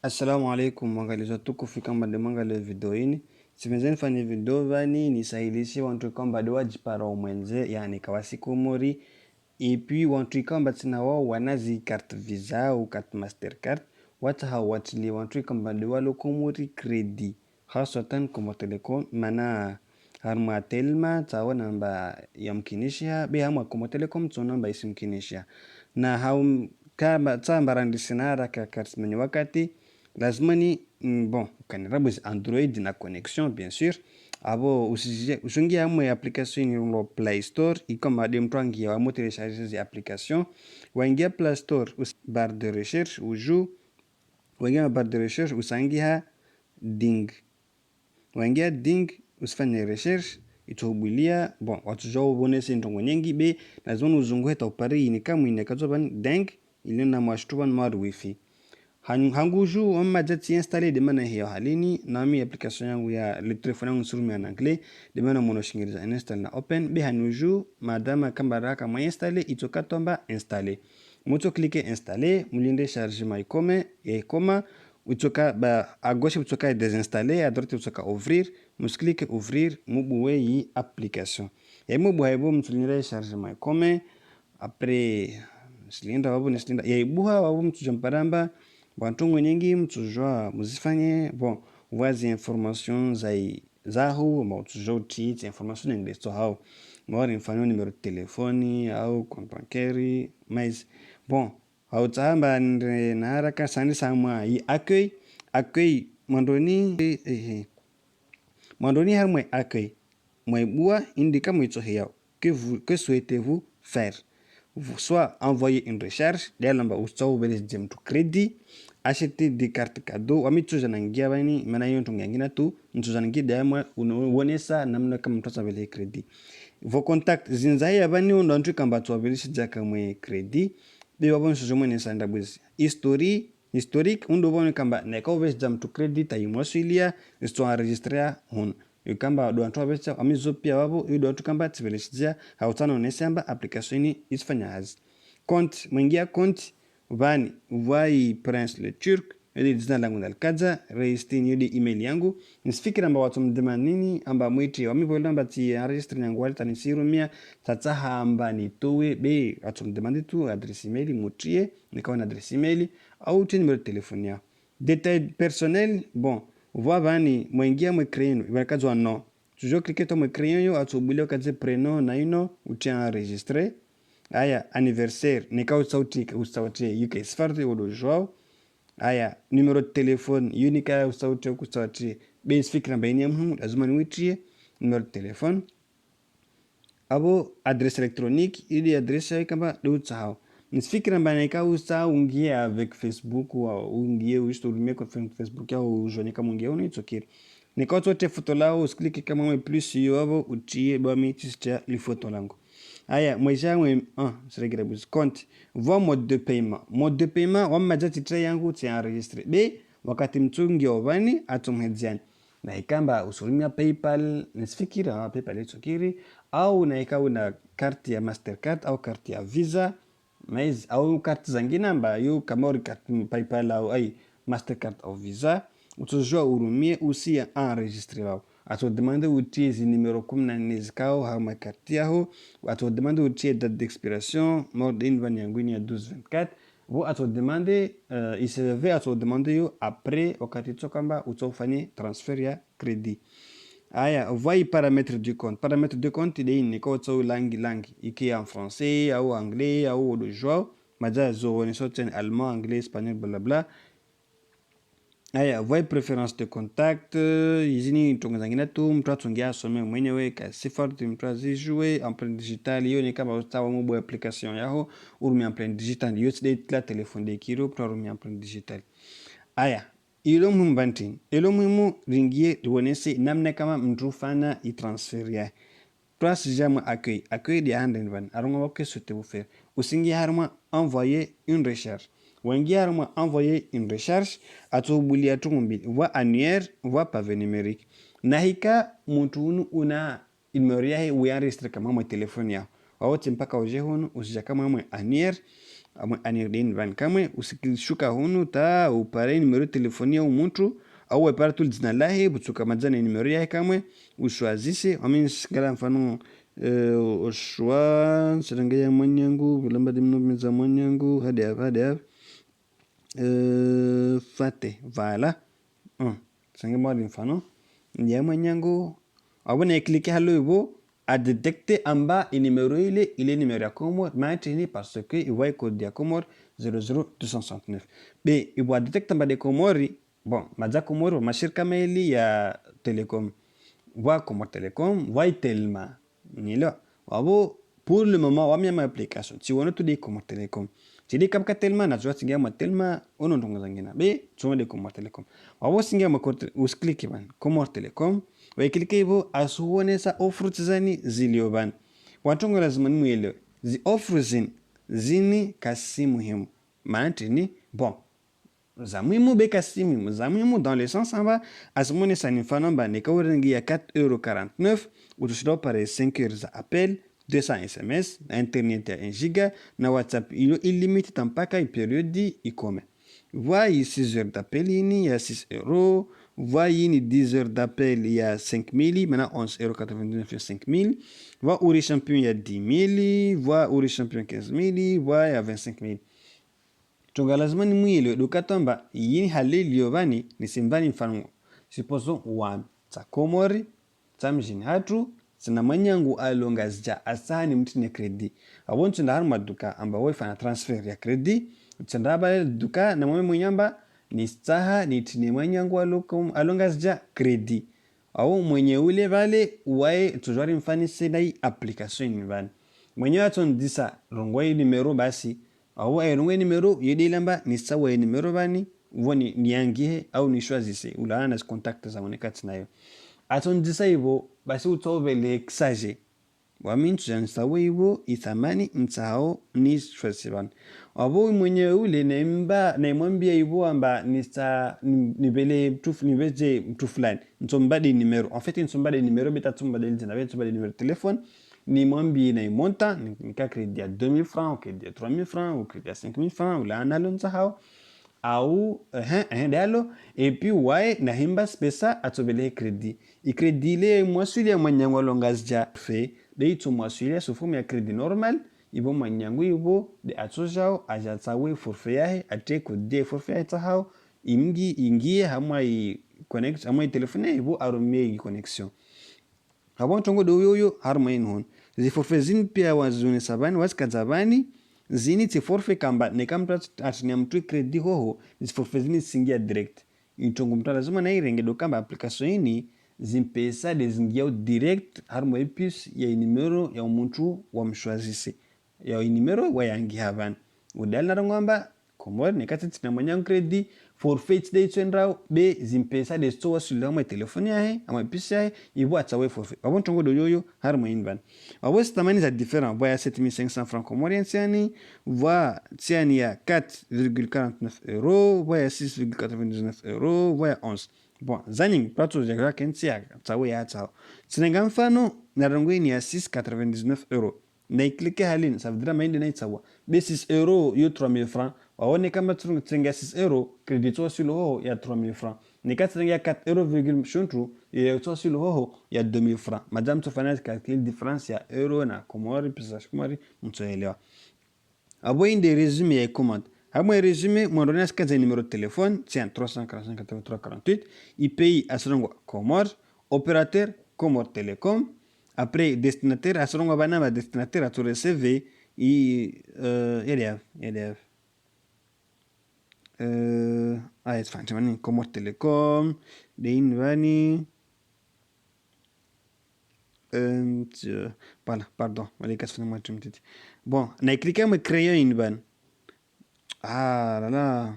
Assalamu alaikum mwangalizi watukufu kama mwangalia video hii. Simezeni fanya video vani nisahilishe wantu kwamba wajipara umwenze yani kawasiku mori ipi wantu kwamba tina wao wanazi carte visa au carte mastercard wata hawatili wantu kwamba walokomori credit hasatan kwa telecom mana harma telma tawa namba yamkinisha be hamwa kwa telecom to namba isimkinisha na hau kama tambarandi sinara ka carte mwenye wakati lazima ni bon kanirabu Android na connexion bien sûr abo usungia amwe application ni Play Store ikoma de mtwangia wa télécharger ces applications waingia Play Store barre de recherche uju waingia barre de recherche usangia Ding waingia Ding usifanye recherche itobulia bon watu jo bonese ndongo nyingi be lazima uzungue ta upari ni kama inakazoban Ding ile na mwashtuban mar wifi hanguju amma jati installer de mana hiyo halini nami application yangu ya le telefone yangu surumi en anglais de mana monoshingiriza install na open be hanuju madama kambara kama installer itoka tomba installer moto cliquer installer mulinde charge mai comme et comme utoka ba à gauche utoka désinstaller à droite utoka ouvrir musclique ouvrir mubuwe yi application et mubuwe haibo mtulinde charge mai comme après silinda wabu nisilinda ya ibuha wabu mtujamparamba wantungu nyingi mtujua muzifanye bon wazi information zahu ma mtujua uti information inglesto hao mwari mfano numero de telefoni au compte bancaire mais bon hao tamba na haraka sani samwa yi accueil mandoni harmwe accueil mwaibua indika mwito hiyo que souhaitez-vous faire soit envoyer une recherche d'elamba ustau beles jem to crédit acheter des cartes cadeaux wamituza nangia bani maana hiyo tungangina tu mtuza nangia dama uonesa namna kama mtoza bele crédit vos contacts zinzaya bani ndo ntu kamba tu beles jaka mwe crédit be wabon sojo mwe nesa ndabuzi historique undo bone kamba ne ka beles jam to crédit ayimwasilia isto enregistrer hun yukamba do antu abecha amizopia wabo yudo antu kamba tibeleshia hautana onesamba application isfanya hazi compte mwingia compte vani vai prince le turc ili jina langu nalikaza register yudi email yangu nisifikira amba watu mdemanini amba mwiti wamivola amba ti register yangu walita nisirumia tata hamba nitowe be watu mdemandi tu adresse email mutie nikawa na adresse email au tu numero de téléphone ya détail personnel bon voa vani mwingia mwe créer wakazwa no toujours cliquer to mwe créer yo atubulio kaze prénom na ino utia enregistrer aya anniversaire nikao sauti yuke sfarti wodo joao aya numero de téléphone unika sauti kusauti be fikra baini mhu lazima niwitie numero de téléphone abo adresse électronique ili adresse kama do tsao nisfikira mbana ka usa ungie avec Facebook ou ungie usturumie kwa Facebook au jone kama ungie unitsokiri nikao tote foto lao uskiliki kama mwe plus yo abo utie bami tistia li foto langu aya mwisha mwe seregira bus compte voa mode de paiement wamma jati tra yangu ti enregistré be wakati mtungi ovani atumhedziani na ikamba usulumia PayPal nisifikira PayPal itsokiri au na ikawa na karti ya Mastercard au karti ya Visa mais au karti zingine ambayo kama uri karti PayPal au Mastercard au Visa utujua urumie usi ya enregistré wao ato demande utie zi numero 14 zikao hama karti yao ato demande utie date d'expiration mode in yanguni ya 12/24 bo ato demande ICV ato demande yo après wakati tsokamba utofanye transfer ya crédit aya voi paramètres du compte de ni ko tso langi iki en français ou anglais ou de joie maja zo ni soten allemand anglais espagnol blabla aya voi préférence de contact izini tonga zangina tu mtu atungia some mwenyewe ka sifari mtu azijue empreinte digital hiyo ni kama utawa mbo application yao urumi empreinte digital hiyo tsde la telefone de kiro pro urumi empreinte digital aya ilo muhimu ringie duonese namna kama mtu fana itransferia place jamu accueil de handen van arunga wake souhaitez vous faire usingi harma envoyer une recherche wengi harma envoyer une recherche atubulia tungumbi voix annuaire voix pavé numérique nahika mtu una imeria he uyaregistre kama mwa telefoni yao wote mpaka uje hono usija kama mwa annuaire anirden van kamwe usikishuka hunu ta upare numero telefoni au mtu au upare tu jina lahe butsuka majana numero yake kamwe ushwazishe ngala mfano ushwa serengea mwanyangu bulamba dimno meza mwanyangu hadi hapa fate vala sange mwadi mfano ndiye mwanyangu abone cliquer halo ibo a détecter en bas le numéro il numéro ya Comore maintenant parce que il voit code ya Comore 00269 be il voit détecter en bas de Comori bon maza Comore mashirika maili ya Telecom voit Comore Telecom voit Telma nilo wabo pour le moment wamia ma application si wono tudi Comore Telecom tidi kapka Telma na jua singia ma Telma ono ndongo zangina be tumo de Comore Telecom wabo singia ma us click ban Comore Telecom wakilike hivyo asuonesa offer zani zilioban watongo lazima nimuelewe zi offer zini kasi muhimu maana ni bon za muhimu be kasi muhimu za muhimu dans le sens amba asuonesa ni mfano mba ni kawarengi ya 4,49 utushida pare 5 heures za appel 200 SMS na internet ya 1 giga na WhatsApp ilo illimité mpaka periodi ikome voyez 6 heures d'appel ini ya 6 euros. Voyez 10 heures d'appel, il y a 5000, maintenant 11,99 € 5000. Voyez Ouri Champion, il y a 10 000. Voyez Ouri Champion, 15 000. Voyez, il y a 25 000. Tonga lazima ni mwile dukatamba yini hali liovani ni simbani mfano supposons wan ta Komori ta mjini hatu sina manyangu alonga zja asani mtine kredi awontu nda harma duka amba wefana transfer ya kredi tsandaba duka na mweme mwenyamba ni staha ni tini manyangu alonga zja kredi au mwenye ule vale uwae tujwari mfani sedai application ni vani mwenye aton disa rongwai numero basi au rongwai numero yedi lamba ni sawa numero bani voni niangie au nishwazise ulaana na contact za monekati nayo aton disa hivyo basi utovele exage wamintu jansawe hivyo ithamani mtao ni shwasiban abo mwenye ule nemba na mwambia hivyo amba nista nivele mtu fulani ntombade numero en fait ntombade numero betatumba na betatumba numero telefone ni mwambie na imonta nika kredi ya 2000 francs ou kredi ya 3000 francs ou kredi ya 5000 francs ou la analonza hao au dalo et puis ouais na himba spesa atobele kredi ikredi le mwasuli ya mwanyango longazja fe de ito mwasuli ya sufumu ya kredi normal ibo mwanyango ibo de atojao ajatsawe forfait yahe ateko de forfait yahe tahao ingie hamwa i connect hamwa i telefone ibo aromie i connexion habon tongo do yoyo harma inhon zi forfait zin pia wazune sabani waskazabani zini ti forfait kamba ne kamta atinia mtu kredi hoho zi forfait zini singia direct itongo mtu lazima na irenge do kamba application ini zimpesa de zingia direct harmo epis ya numero ya mtu wa mshwazise ya numero wa yangi havan udal na ngomba komor ne katiti na mwanyangu kredi forfait de tsendrao be zimpesa de sto wasula ma telefoni yahe ama epis yahe ibo atsawe forfait babon tongo do yoyo harmo invan abo stamani za différent voya 7500 francs comoriens yani voya tiani ya 4,49 €, voya 6,99 €, voya 11. Bon, zaning plato ya kensi ya tsawe ya tsao. Sinanga mfano na rangweni ya 6,99 €. Na iklike halin ça voudra mainde na tsawa. Be 6 € yo 3000 francs. Waone kama tsenga 6 € credit to sur le ho ya 3000 francs. Ni katsenga 4 €, ya to sur le ho ya 2000 francs. Madame tofana calcul différence ya euro na komori pesa komori mtoelewa. Abo inde résumé ya commande. Hamwe résumé mwandona skaza numéro de téléphone tiens 345 83 48 IPI asrongwa Comore opérateur Comore Telecom après destinataire asrongwa bana destinataire to receive EDF it's fine Comore Telecom de invani voilà pardon bon na cliquer me créer une ban ah là là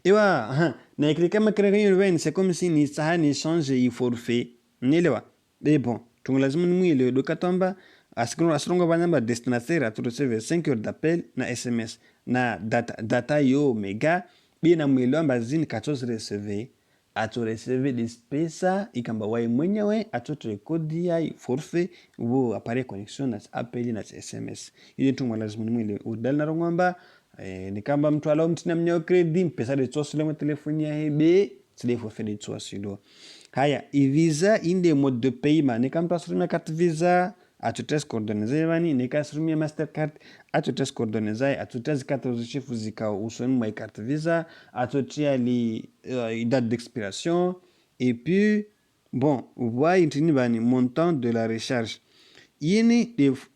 ewa na cliquer me créer une ban c'est comme si ni sahani change il forfait nielewa mais bon tu lazima nimwile dokatamba asronga banamba destinataire to receive 5 heures d'appel na SMS na data yo mega bien na mwilo ambazini 14 receive atoreceve despesa ikamba wai mwenyewe atotorekodi ya forfait wo apare connection na apeli na SMS ile tu lazima mwile udal na rongamba ni kamba mtu alao mtina mnyao credit mpesa de tosile mwa telefoni ya hebe sile forfait de tosilo haya visa inde mode de paiement ni kamba asumia carte visa atutres coordonnées zevani ni kasumia Mastercard atutres coordonnées zai atutres 14 chiffres zikao usoni mwa carte visa atotia li date d'expiration et puis bon voit intini bani montant de la recharge yini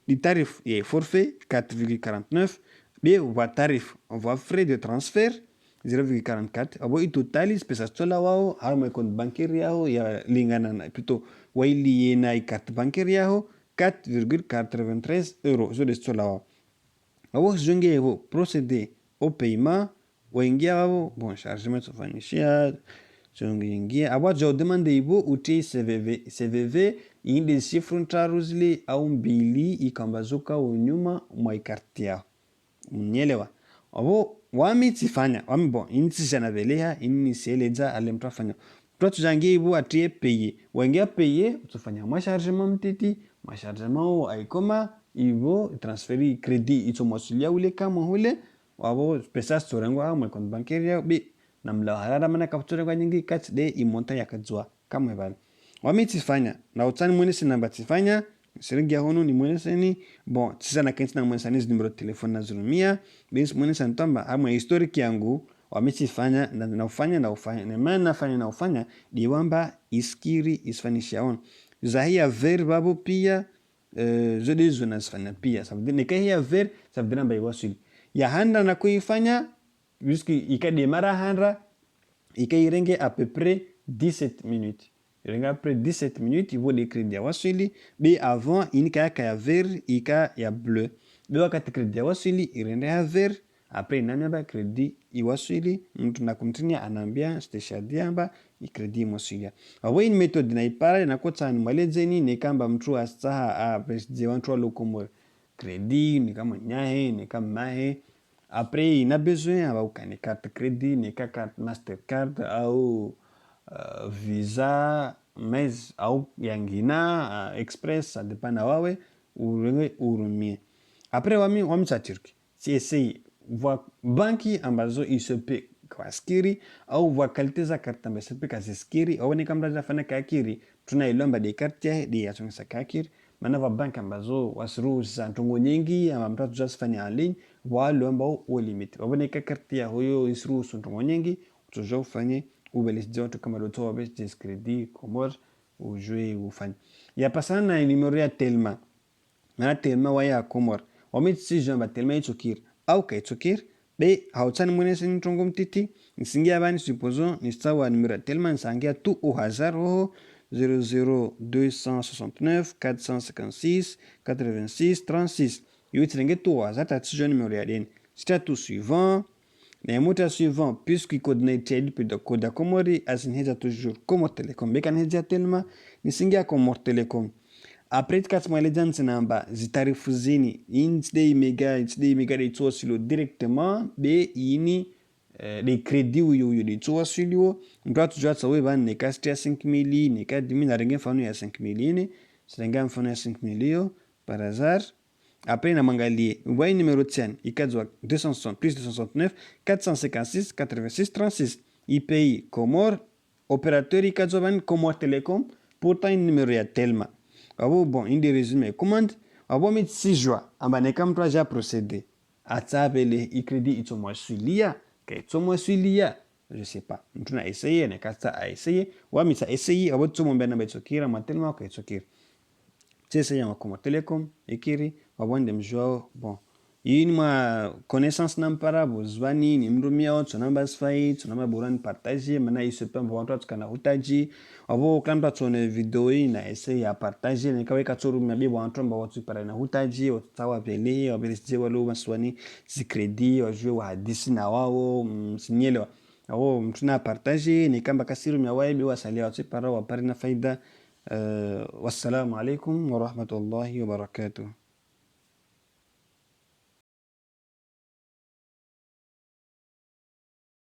les tarifs et forfait 4,49 bien voit tarif on voit frais de transfert 0,44 abo itotalis pesa tola wao harmo compte bancaire yao ya lingana na plutôt waili na carte bancaire yao 4,93 euros zo de tola wao abo jonge abo procéder au paiement waingia wao bon chargement sofanyishia jonge abo jo demande ibo uti CVV inde chiffre ntaruzli au mbili ikambazuka unyuma mwa carte yao mnyelewa abo wamitifanya wami bon intisha veleha ini sieleza alemtafanya toi tujangie ibu atie payer wengia payer utufanya mwa chargement mtiti mwa chargement aikoma ibo transferi credit itomosulia ule kama hule wabo pesa storengo au mwa compte bancaire bi namla harara mana kapture kwa nyingi kat de imonta yakadzwa kama vale wamitifanya na utani mwenesi namba tifanya Seringia hono ni mweneseni bon sisa na kenti na mwenesani numero telefoni na zurumia bins mwenesani tamba ama historiki yangu wamechifanya na ufanya na maana nafanya na ufanya diwamba iskiri isfanisha on zahia ver babu pia zode zona sfanya pia sabudi nekahia ver sabudi namba iwasili ya handa na kuifanya jusqu ikade mara handa ikairenge à peu près 17 minutes après 17 minutes il vaut les crédits à wasili mais avant il y a vert il y a bleu mais wakati crédit à wasili il y a vert après il y a crédit i wasili mtu na kumtinia anambia steshadiamba i crédit mosilia awe in méthode na ipara na kota ni malezeni ni kamba mtu astaha a besje wantu lokomo crédit ni kama nyahe ni kama mahe après il a besoin aba ukani carte crédit ni carte Mastercard au visa mais au yangina express ça dépend na wawe urumie après wami sa turki si essaye voit banki ambazo isepe kwa skiri au voit qualité za carte ambazo isepe kwa skiri au ni kama zafanya kakiri tunailomba de carte de yatunsa kakiri maana va banki ambazo wasru za ntongo nyingi ama mtu tujasifanya en ligne wale ambao au limite wabone carte ya huyo isru ntongo nyingi tujao fanye ubelezi watu kama doto wa best credit komor ujue ufanye ya pasana na numero ya telma na telma waya komor wamitsi jamba telma itokir au kaitokir be hautan mwenese ntongo mtiti nsingia bani supposons ni sawa numero ya telma nsangia tu au hasard ho 00269 456 86 36 yoitrenge tu au hasard tatijoni numero ya deni status suivant les mots suivants puisque coordonate puis de code komori asinheza toujours comme telecom bekanheza telma nisingia comme telecom après kat mwelejan namba zitarifu zini intsdei mega de tosilo directement be ini les crédits uyo de tosilo ndo tujua tsawe ban ne kastia 5000 ne ka 10000 arenga fanu ya 5000 ne serenga mfano ya 5000 par hasard. Après, on a mangalé. Vous voyez le numéro de scène. Il y a 260 plus 269, 456, 86, 36. Il paye Comore. Opérateur, il y a Comore Télécom. Pourtant, il numéro est tellement. Bon, il y a résumé. Commande. Bon, mais 6 jours. On va comme toi, j'ai procédé. À ça, il crédit, il moi suilia. Qu'il moi suilia. Je sais pas. On a essayé. On a essayé. Ouais, mais ça a essayé. On va tout le monde bien tsokira. On tellement que tsokira. C'est ça, on a Comore Télécom. Ekiri. Wabwande mjua bon hii ni ma connaissance nampara bozwani ni mrumia watu namba sfai tunamba burani partage maana isepa mwantu atukana hutaji wabo kamba tuone video hii na essay ya partage ni kaweka tsuru mabie wantu amba watu para na hutaji watawa pele wabelije walo maswani si credit wajue wa hadisi na wao msinyelewa wao mtuna partage ni kamba kasiru mya waibi wasalia watu para wapari na faida wassalamu alaikum wa rahmatullahi wa barakatuh.